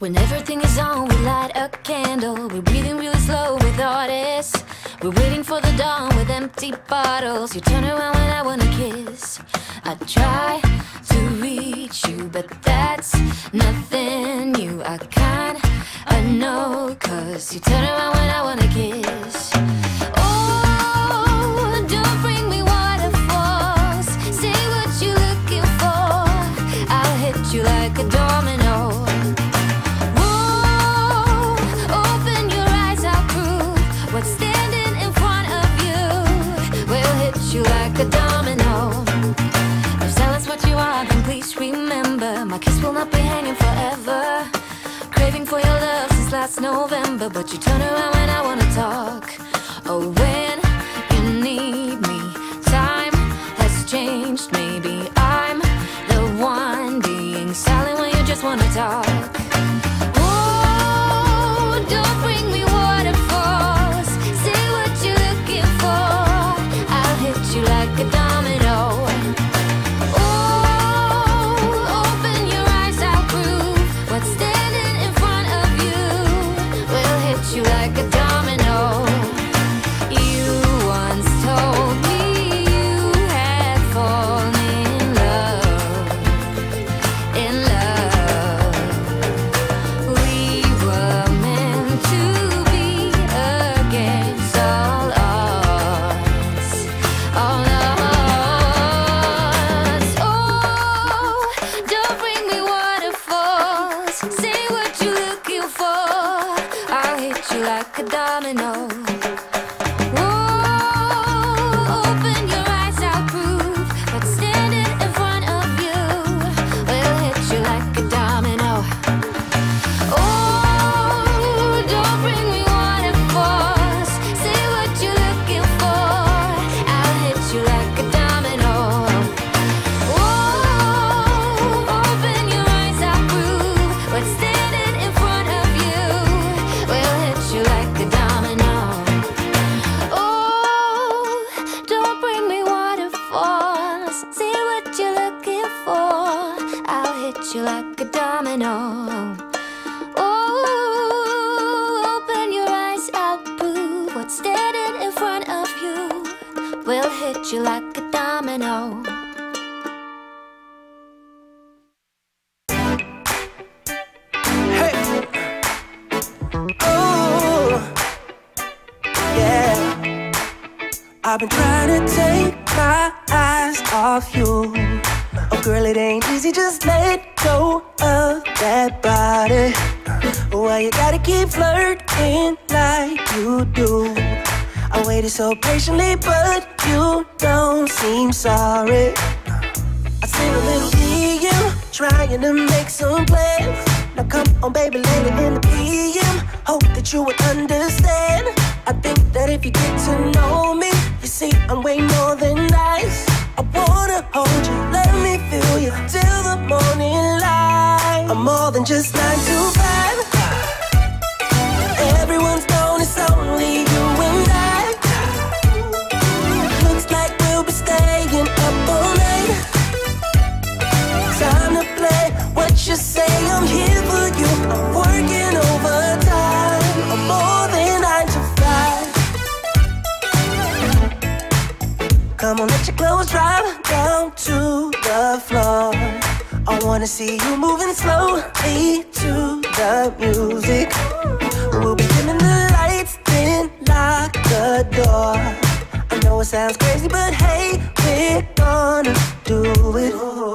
When everything is on, we light a candle. We're breathing really slow with artists. We're waiting for the dawn with empty bottles. You turn around when I wanna kiss. I try to reach you, but that's nothing new. I kinda know, cause you turn around when I wanna kiss. Oh, don't bring me waterfalls. Say what you're looking for. I'll hit you like a domino. What's standing in front of you will hit you like a domino. If silence what you want, then please remember my kiss will not be hanging forever. Craving for your love since last November, but you turn around when I wanna talk. Oh, when you need me, time has changed. Maybe I'm the one being silent when you just wanna talk. Oh, don't bring me waterfalls. You like a domino. Oh, open your eyes, I'll prove what's standing in front of you will hit you like a domino. You once told me you had fallen in love, in love. We were meant to be against all odds. All us. Oh, don't bring me waterfalls. Say what you're looking for. I'll hit you like a domino. Oh, open your eyes, I'll prove what's standing in front of you will hit you like a domino. Oh, don't bring me waterfalls. Say what you're looking for. I'll hit you like a domino. Oh, open your eyes, I'll prove what's standing in front of you will hit you like a domino. Oh, don't bring me waterfalls. See what you're looking for. I'll hit you like a domino. Oh, open your eyes, I'll prove what's standing in front of you will hit you like a domino. Hey. Oh, yeah. I've been trying to take my eyes off you. Oh, girl, it ain't easy, just let go of that body. Why you gotta keep flirting like you do? I waited so patiently, but you don't seem sorry. I seen a little DM, trying to make some plans. Now come on, baby, later in the PM, hope that you would understand. I think that if you get to know me, you see I'm way more than nice. I wanna hold you, let me feel you till the morning light. I'm more than just 9 to 5. Everyone's known it's only you and I. Looks like we'll be staying up all night. Time to play what you say, I'm here for you. I'm working overtime. I'm more than 9 to 5. Come on, let your clothes drop down to the floor. I wanna see you moving slowly to the music. We'll be dimming the lights, then lock the door. I know it sounds crazy, but hey, we're gonna do it.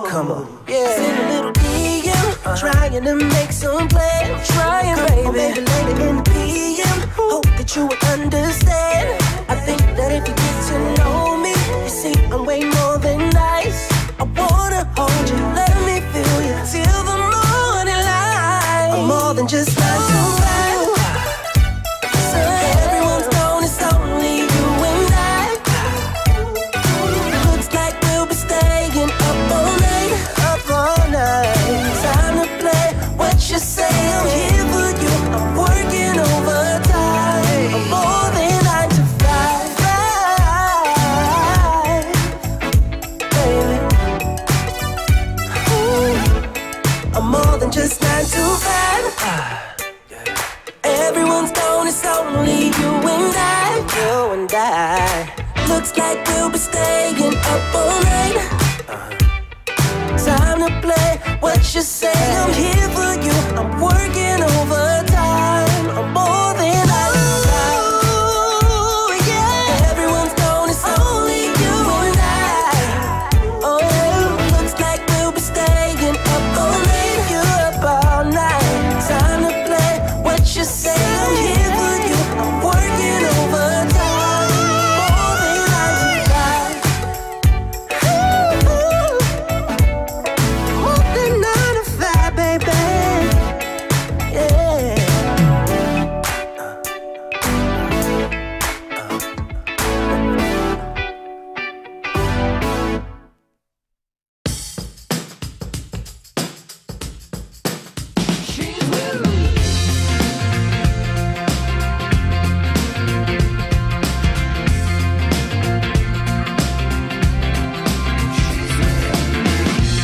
Come on, yeah. Send a little DM, trying to make some plans. Trying, baby. Oh, baby, later in the PM, hope that you would understand. I think that if you get to know me, you see I'm way more than nice. I wanna hold you, let me feel you till the morning light. I'm more than just 9 to 5. Everyone's known it's only you and I. Looks like we'll be staying up all night, up all night. Time to play what you say, I'm here for you. I'm working overtime. I'm more than 9 to 5. die. Looks like we'll be staying up all night. Time to play, what you say, I'm here for you. I'm working overtime, I'm more than I deserve. Yeah, everyone's gone, it's only you and I. Oh yeah, looks like we'll be staying up all night. You're up all night. Time to play, what you say, I'm here for you. I'm working overtime, more than I deserve. More than 9 to 5, baby. Yeah.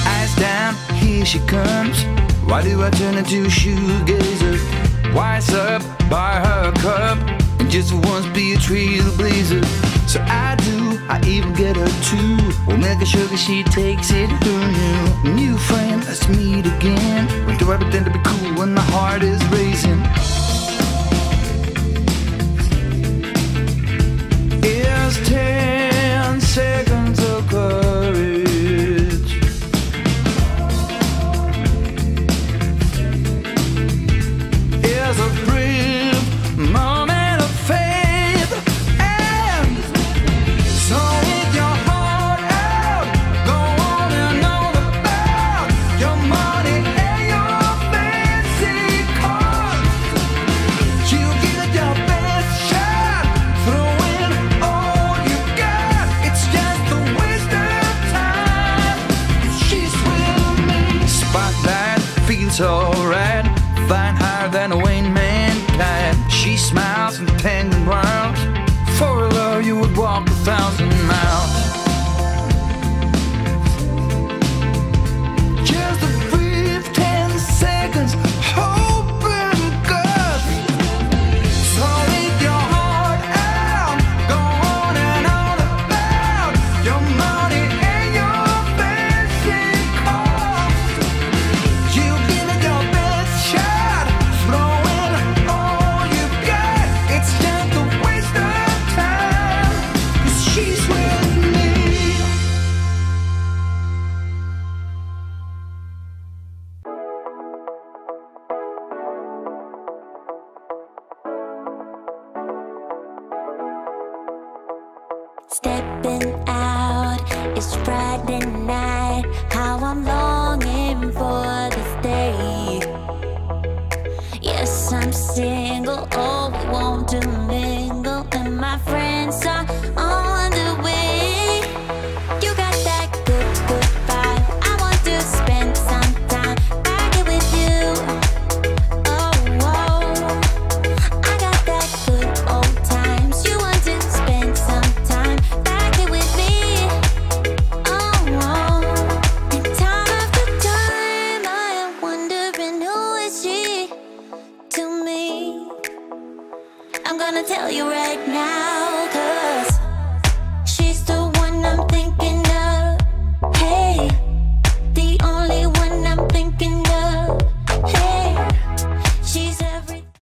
Eyes down, here she comes. Why do I turn into a shoegazer? Wise up, buy her a cup, and just once be a trailblazer. So I do, I even get her too. Well, make sure she takes it her new friend. Let's meet again. When do I pretend to be cool when my heart is racing? It's 10 seconds of courage. It's a brief moment of faith. And so with your heart out, go on and on about your money and your fancy cars. You give it your best shot, throw in all you got. It's just a waste of time. She's with me. Spotlight feels alright, flying higher than a Wayne mankind. She smiles and penguin miles. For her love you would walk 1,000 miles. Just a brief 10 seconds, hope and guts. So leave your heart out, go on and on about your money and your fancy cars. You give it your best shot, throw in all you got. It's just a waste of time, 'cause she's with me. Stepping out, it's Friday night. How I'm longing for this day. Yes, I'm single, oh, we want to mingle, and my friends are